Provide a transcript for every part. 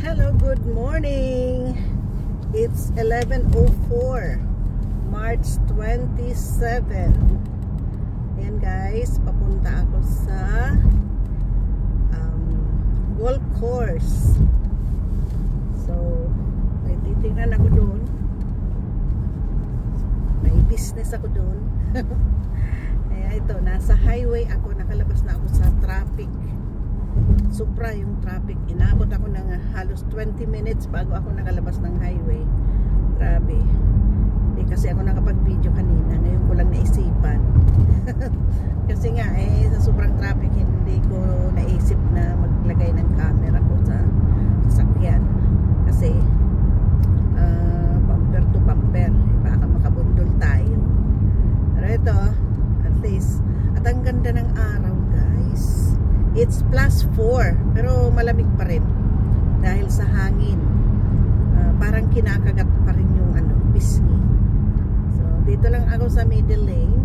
Hello, good morning. It's 11:04, March 27. Ayan guys, papunta ako sa golf course. So, may titignan ako doon. May business ako doon. Kaya ito, nasa highway ako, nakalabas na ako sa traffic. Supra yung traffic. Inabot ako ng halos 20 minutes bago ako nakalabas ng highway. Grabe. Hindi kasi ako nakapag-video kanina. Ngayon ko lang naisipan. Kasi nga sa sobrang traffic hindi ko naisip na maglagay ng camera ko sa sasakyan. Kasi bumper to bumper. Baka makabundol tayo. Pero ito, at least, at ang ganda ng araw guys. It's +4 pero malamig pa rin dahil sa hangin. Parang kinakagat pa rin yung pisngi. So dito lang ako sa middle lane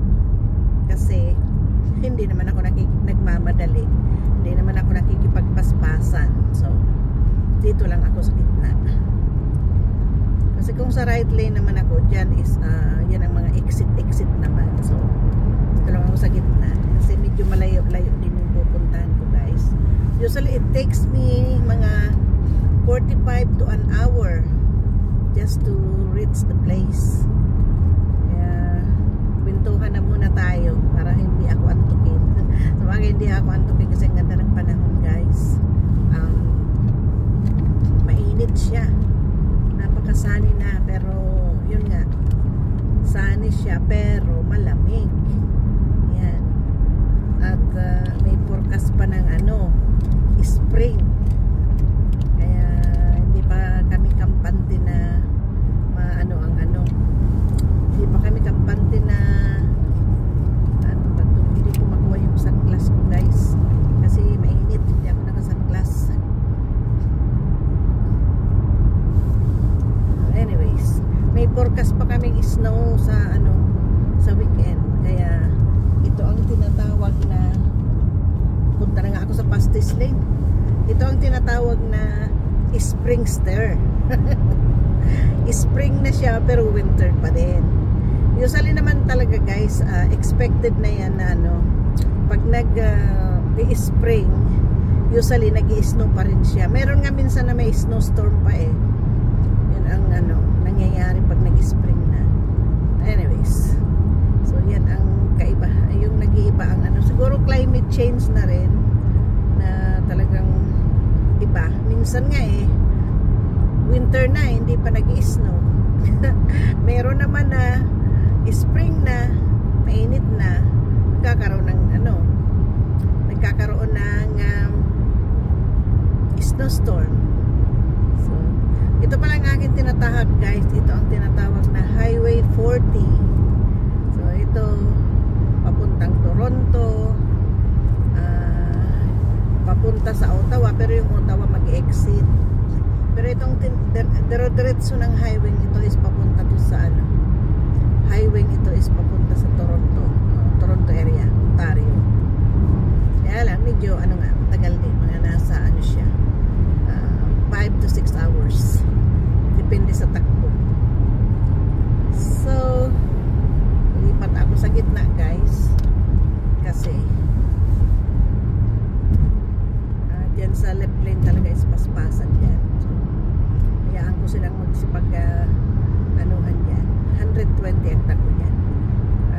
kasi hindi naman ako nagmamadali. Hindi naman ako nakikipagpaspasan. So dito lang ako sa gitna. Kasi kung sa right lane naman ako, dyan is yan ang mga exit naman. So dito lang ako sa gitna kasi medyo malayo-layo din yung pupuntahan ko guys. Usually it takes me mga 45 to an hour just to reach the place. Kaya bintuhan na muna tayo para hindi ako antukin. So bakit hindi ako antukin kasi ang ganda ng panahon guys. Mainit siya. Napakasani na pero yun nga. Sunny siya pero malamig. Yan. At may forecast pa ng spring. Kaya hindi pa kami kampante na hindi pa kami kampante na hindi ko makuha yung sunglass ko guys kasi mainit, hindi ako naka-sunglass. Anyways, may forecast pa kaming snow sa weekend. Kaya ito ang tinatawag na, punta na nga ako sa Pastis Lane. Ito ang tinatawag na springster. Spring na siya pero winter pa din. Usually naman talaga guys, expected na yan na pag nag-spring, usually nag-i-snow pa rin siya. Meron nga minsan na may snowstorm pa Yan ang nangyayari pag nag-spring na. Anyways, so yan ang kaiba, yung nag-iiba ang siguro climate change na rin na talagang iba. Minsan nga winter na hindi pa nag-i-snow. Meron naman na spring na, mainit na, nagkakaroon ng snowstorm. So, ito pa lang aking tinatahak guys. Ito ang tinatawag na Highway 40. So, ito papuntang Toronto, papunta sa Ottawa, pero yung Ottawa mag-exit. Pero itong diretso ng highway ito is papunta to sa highway ito is papunta sa Toronto, Toronto area, Ontario. Kaya lang medyo tagal din, mga nasa siya 5 to 6 hours depende sa takbo. So lipat ako sa gitna guys kasi dyan sa left lane talaga is paspasan dyan. So hayaan ko silang magsipag-anuhan dyan. 120 ang takbo dyan.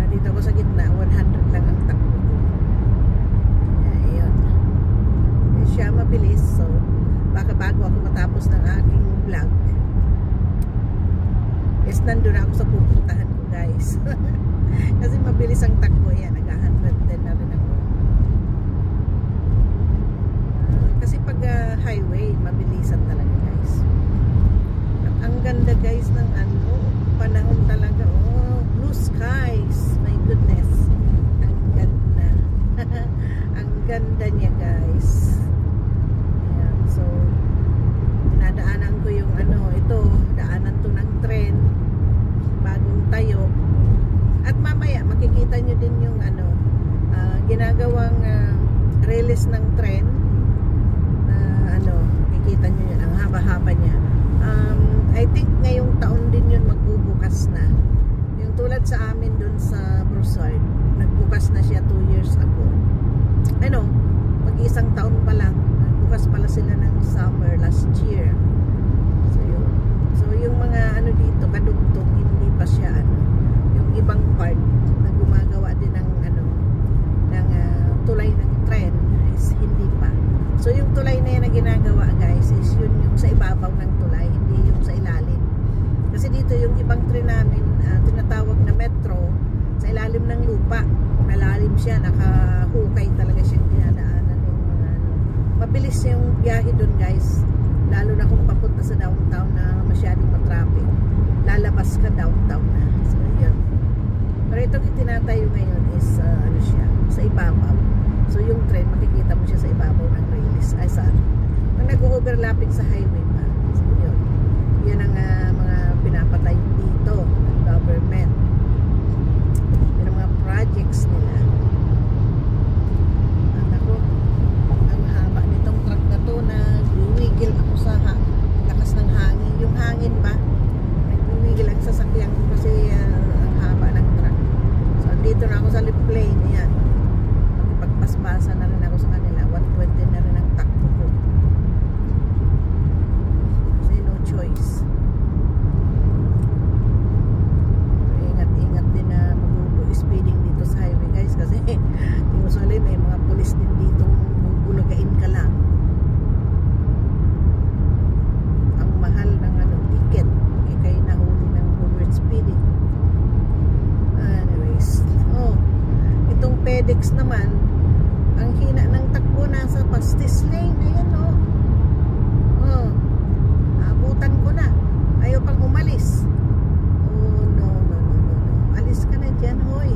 Dito ako sa gitna 100 lang ang takbo ko. Ayun. Siya mabilis. So baka bago ako matapos ng aking vlog is nandun ako sa pupuntahan ko guys. Kasi mabilis ang takbo yan. Nag-110 na rin ako. Kasi pag highway mabilisan talaga guys. At ang ganda guys ng panahon talaga. Blue skies, my goodness, ang ganda. Ang ganda niya guys. Ayan. So dinadaanan ko yung ito, daanan to ng tren, bagong tayo. At mamaya makikita nyo din yung ginagawang release ng tren na makikita nyo yun, ang haba-haba summer last year. So yung mga ano dito kadugtong, hindi pa siya ano, yung ibang part na gumagawa din ng ano ng tulay ng tren is hindi pa. So yung tulay na yan na ginagawa guys is yun yung sa ibabaw ng tulay, hindi yung sa ilalim. Kasi dito yung ibang tren namin tinatawag na metro, sa ilalim ng lupa, malalim siya, nakahukay talaga siyang dinadaanan yung mga ano. Mabilis yung biyahe dun guys, lalo na kung papunta sa downtown na masyadong matraffic, lalabas ka downtown na. So yun, pero itong itinatayo ngayon is ano siya, sa ibabaw. So yung train makikita mo siya sa ibabaw ng railis, ay sa pag nag-overlapping sa highway pa. So yun, yun ang mga pinapatay dito ng government, yun ang mga projects nila. Ako, ang haba nitong truck na to, nagwiwigil ako sa lakas ng hangin. Yung hangin ba, nagwiwigil ang sasakyan ko kasi ang haba ng truck. So dito na ako sa lift lane, yan. Magpagpaspasa na rin ako sa kanila, 120 na rin ang takbo ko kasi no choice. Ingat din na mag-speeding dito sa highway guys, kasi usually may mga pulis din dito, bubulagain ka lang. Ang mahal ng ano, ticket pag ikay nahuli ng over speeding. Anyways, itong FedEx naman, ang hina ng takbo, nasa pastis lane. Ayan abutan ko na, ayaw pang umalis. No. Alis ka na dyan, hoy.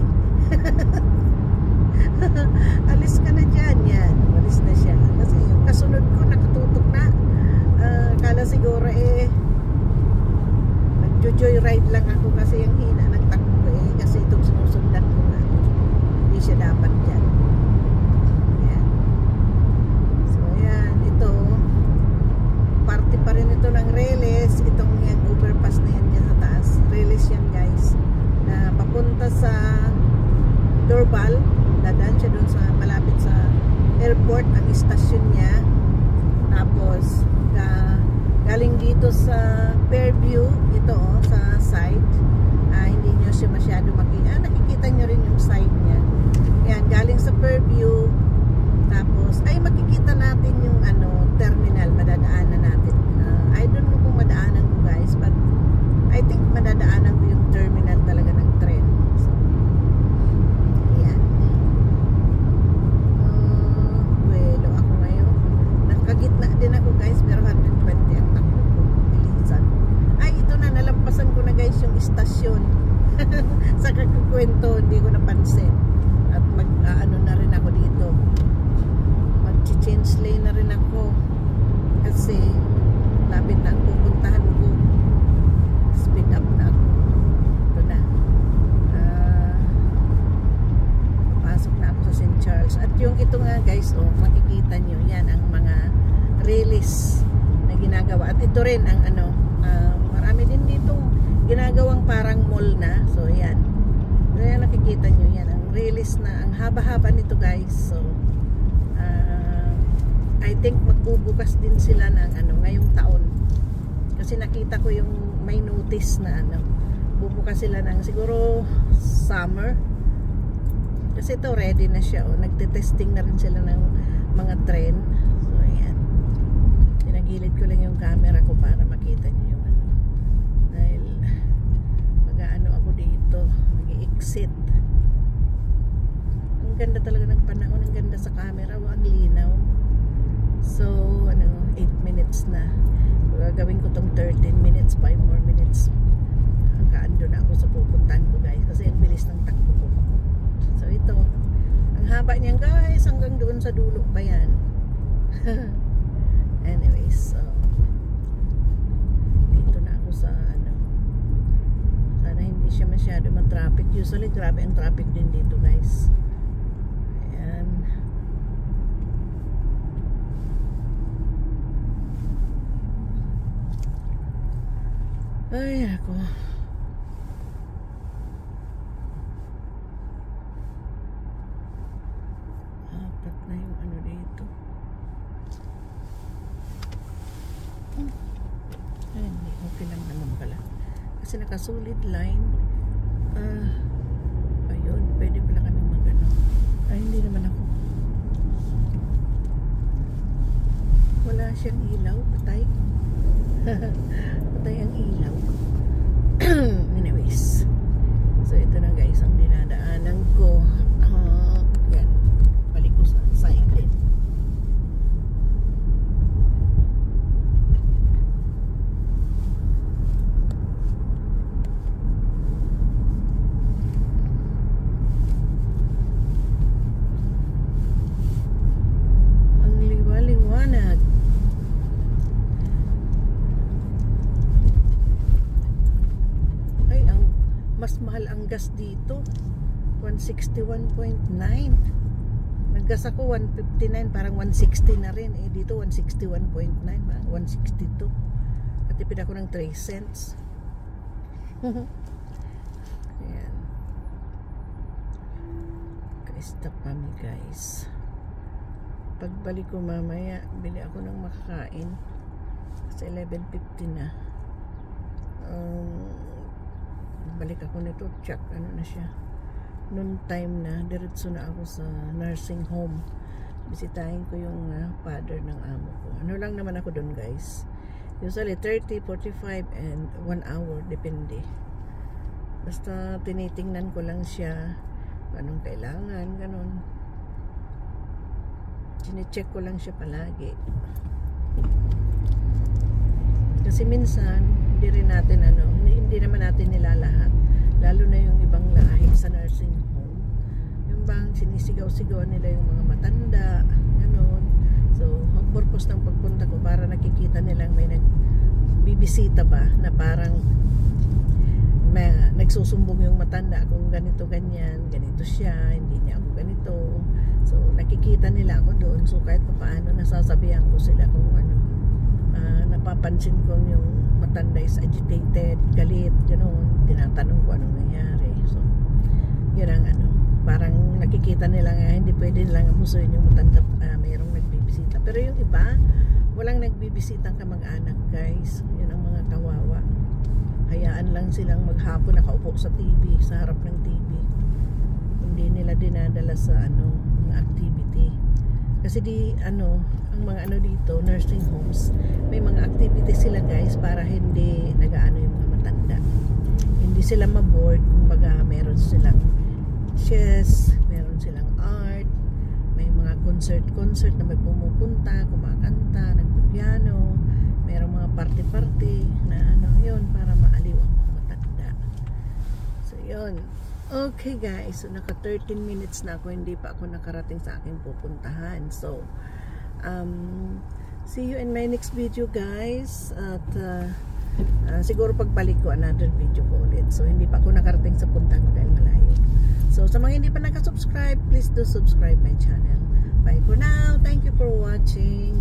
Alis ka na dyan. Yan, umalis na siya. Kasi yung kasunod ko nakatutok na. Kala siguro nagjo-joyride lang ako kasi yung hina ng takbo kasi itong sinusundan ko nga, hindi siya dapat dyan. Yan. So yan, ito parte pa rin ito ng Reles. Itong yung overpass na yan dyan sa taas, Reles yan guys, na papunta sa Dorbal. Dadaan siya dun sa malapit sa airport, ang istasyon niya. Tapos galing dito sa Fairview, ito sa side, hindi nyo siya masyado makikita. Nakikita nyo rin yung side niya. Yan, galing sa Fairview. Tapos ay makikita natin yung ano, terminal, madadaanan natin. I don't know kung madaanan ko guys, but I think madadaanan ko yung terminal talaga ng tren. So yan. Buwelo ako ngayon. Nakagitna din ako guys, pero 120 ang takbo ko. Bilisan. Ay, ito na, nalampasan ko na guys yung istasyon. Sa kakukwento, hindi ko napansin. At mag-ano na rin ako dito, mag-change lane na rin ako kasi lapit na ang pupuntahan ko. Speed up na ako. Ito na, pasok na ako sa St. Charles. At yung ito nga guys, makikita nyo yan ang mga release na ginagawa. At ito rin ang ano, marami din dito ginagawang parang mall na. So yan, kaya nakikita nyo yan ang release na, ang haba-haba nito guys. So I think magbubukas din sila ng ano ngayong taon, kasi nakita ko yung may notice na ano, bubukas sila ng siguro summer, kasi ito ready na siya. Nagte-testing na rin sila ng mga tren. So ayan, pinagilid ko lang yung camera ko para makita nyo yung ano, dahil mag-ano ako dito, mag-exit. Ang ganda talaga ng panahon, ang ganda sa camera, ang linaw. So ano, 8 minutes na, gagawin ko tong 13 minutes, 5 more minutes, kaando na ako sa pupuntahan ko guys, kasi ang bilis ng takbo ko. So ito, ang haba niyan guys, hanggang doon sa dulo pa yan. Anyways, so dito na ako sa ano, sana hindi siya masyado ma-traffic. Usually grabe ang traffic din dito guys. Ayan. Ay ako, apat na yung ano dito. kasi naka-solid line. Ayun, pwede pala kami mag-ano. Ay, hindi naman ako. Wala siyang ilaw, patay. Patay ang ilaw. Anyways, so ito na guys ang dinadaanan ko. Yan, balik ko sa cycling. Ang liwa-liwanag. Mas mahal ang gas dito, 161.9. Naggas ako 159, parang 160 na rin. Dito 161.9, 162. At tipid ako ng 3 cents. Ayan. Stop kami guys. Pagbalik ko mamaya, bili ako ng makakain. Kasi 11:50 na. Balik ako nito, check ano na siya, noon time na diretso na ako sa nursing home, bisitahin ko yung father ng amo ko. Ano lang naman ako doon guys, usually 30, 45 and 1 hour, depende. Basta tinitingnan ko lang siya anong kailangan, ganun. Sine-check ko lang siya palagi kasi minsan hindi rin natin hindi naman natin nilalahat, lalo na yung ibang lahi sa nursing home, yung bang sinisigaw-sigaw nila yung mga matanda, gano'n. So ang purpose ng pagpunta ko para nakikita nilang may nagbibisita ba na parang nagsusumbong yung matanda kung ganito ganyan, ganito siya, hindi niya ako ganito. So nakikita nila ako doon, so kahit paano nasasabihan ko sila kung napapansin ko yung matanda is agitated, galit, gano'n. Tinatanong ko anong nangyari. So, yun ang parang nakikita nila nga, hindi pwede nilang abusuin yung matanda, mayroong nagbibisita. Pero yung iba, walang nagbibisitang kamag-anak guys. Yun ang mga kawawa. Hayaan lang silang maghapon nakaupo sa TV, sa harap ng TV. Hindi nila dinadala sa mga activity. Kasi ang mga dito, nursing homes, may mga activities sila guys para hindi nagaano yung mga matanda. Hindi sila maboard, kumbaga meron silang chess, meron silang art, may mga concert na may pumupunta, kumakanta, nagpipiano, merong mga party na yun, para maaliw ang mga matanda. So yun. Okay guys, so naka 13 minutes na ako, hindi pa ako nakarating sa aking pupuntahan. So see you in my next video guys. At siguro pagbalik ko another video ko ulit. So hindi pa ako nakarating sa puntahan ko dahil malayo. So sa mga hindi pa nakasubscribe, please do subscribe my channel. Bye for now. Thank you for watching.